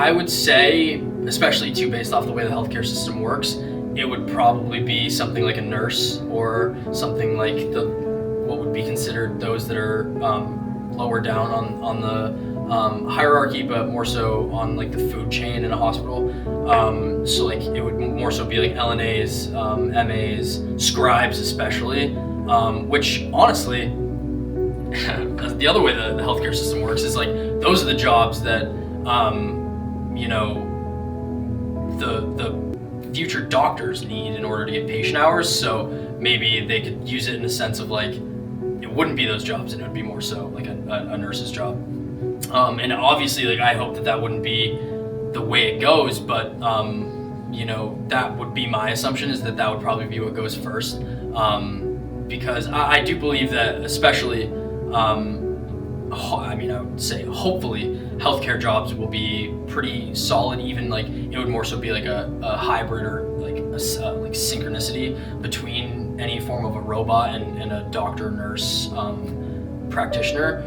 I would say, especially too based off the way the healthcare system works, it would probably be something like a nurse or something like what would be considered those that are lower down on the hierarchy, but more so on like the food chain in a hospital. So like it would more so be like LNAs, MAs, scribes especially, which honestly, the other way the healthcare system works is like those are the jobs that the future doctors need in order to get patient hours. So maybe they could use it in a sense of like it wouldn't be those jobs, and it would be more so like a nurse's job. And obviously, like I hope that wouldn't be the way it goes, but that would be my assumption, is that would probably be what goes first, because I do believe that, especially, I would say hopefully healthcare jobs will be pretty solid. Even like it would more so be like a hybrid or like like synchronicity between any form of a robot and a doctor, nurse, practitioner,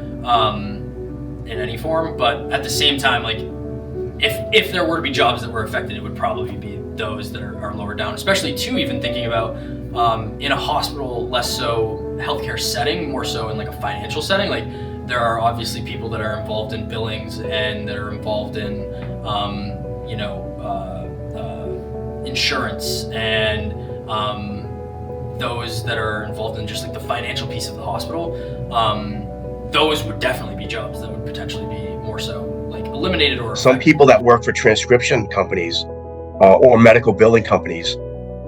in any form. But at the same time, like if there were to be jobs that were affected, it would probably be those that are lower down, especially too, even thinking about in a hospital, less so healthcare setting, more so in like a financial setting. Like there are obviously people that are involved in billings and that are involved in insurance, and those that are involved in just like the financial piece of the hospital. Those would definitely be jobs that would potentially be more so like eliminated or some people that work for transcription companies or medical billing companies,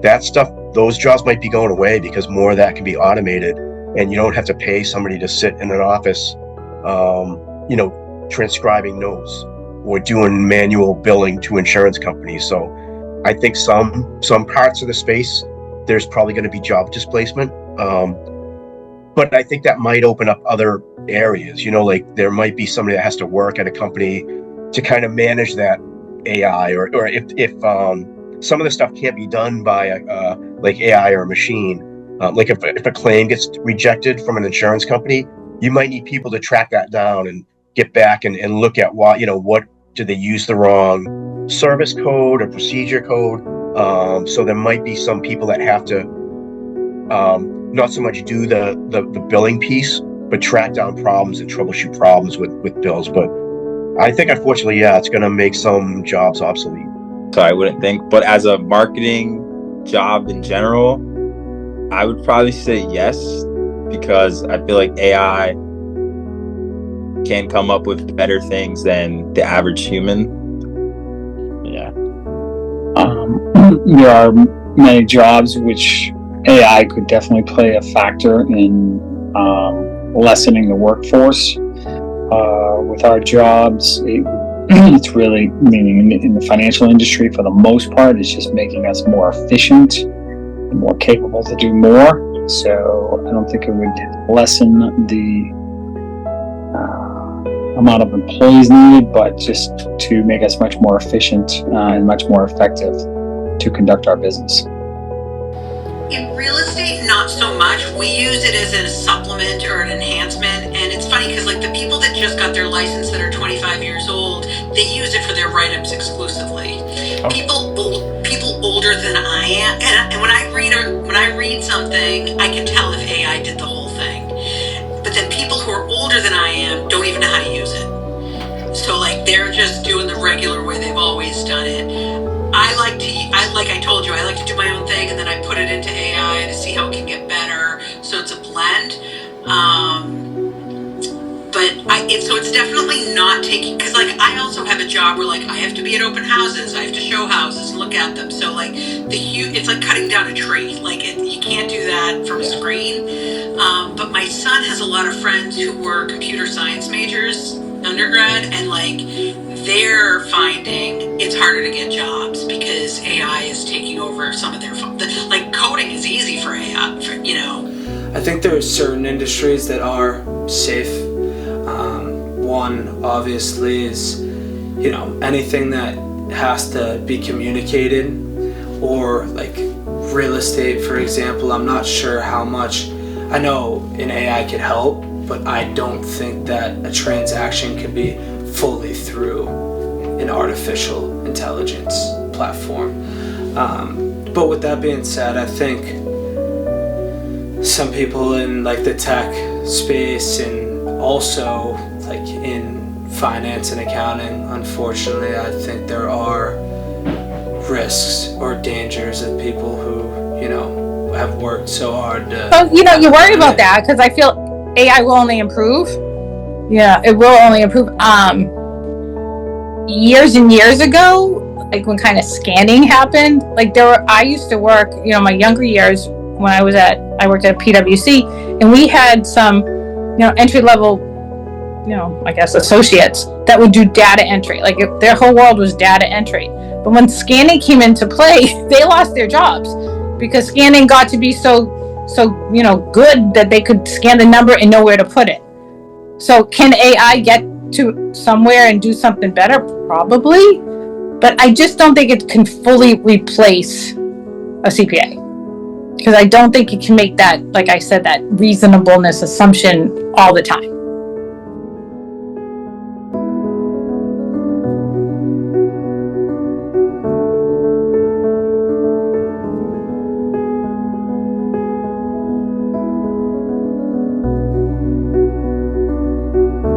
that stuff, those jobs might be going away because more of that can be automated, and you don't have to pay somebody to sit in an office transcribing notes or doing manual billing to insurance companies. So I think some parts of the space there's probably going to be job displacement, but I think that might open up other areas. Like there might be somebody that has to work at a company to kind of manage that AI, or if some of the stuff can't be done by like AI or a machine. Like if a claim gets rejected from an insurance company, you might need people to track that down and get back and look at what did they use the wrong service code or procedure code. So there might be some people that have to not so much do the billing piece, but track down problems and troubleshoot problems with bills. But I think unfortunately, it's going to make some jobs obsolete. So I wouldn't think, but as a marketing job in general, I would probably say yes, because I feel like AI can come up with better things than the average human. Yeah. There are many jobs which AI could definitely play a factor in lessening the workforce. With our jobs, it's really, meaning in the financial industry for the most part, it's just making us more efficient and more capable to do more. So I don't think it would lessen the amount of employees needed, but just to make us much more efficient and much more effective to conduct our business. In real estate, not so much. We use it as a supplement or an enhancement. And it's funny because like the people that just got their license that are 25 years old, they use it for their write-ups exclusively. Oh. People older than I am, and when I read something, I can tell if AI did the whole thing. But then people who are older than I am don't even know how to use it. So like they're just doing the regular way they've always done it. Like I told you, I like to do my own thing, and then I put it into AI to see how it can get better. So it's a blend. So it's definitely not taking, because like I also have a job where like I have to be at open houses, I have to show houses and look at them. So like it's like cutting down a tree. Like you can't do that from a screen. But my son has a lot of friends who were computer science majors undergrad, and like they're finding it's harder to get jobs because AI is taking over some of their like coding is easy for AI. I think there are certain industries that are safe. One obviously is, anything that has to be communicated, or like real estate, for example. I'm not sure how much, I know an AI could help, but I don't think that a transaction could be fully through an artificial intelligence platform. But with that being said, I think some people in like the tech space and also like in finance and accounting, unfortunately, I think there are risks or dangers of people who, you know, have worked so hard to... Well, you know, you worry about that because I feel AI will only improve. Yeah, it will only improve. Years and years ago, like when kind of scanning happened, like I used to work, you know, my younger years when I worked at PwC, and we had some, you know, entry level, you know, I guess associates that would do data entry. Like their whole world was data entry. But when scanning came into play, they lost their jobs because scanning got to be so, you know, good that they could scan the number and know where to put it. So can AI get to somewhere and do something better? Probably. But I just don't think it can fully replace a CPA. Because I don't think it can make that, like I said, that reasonableness assumption all the time.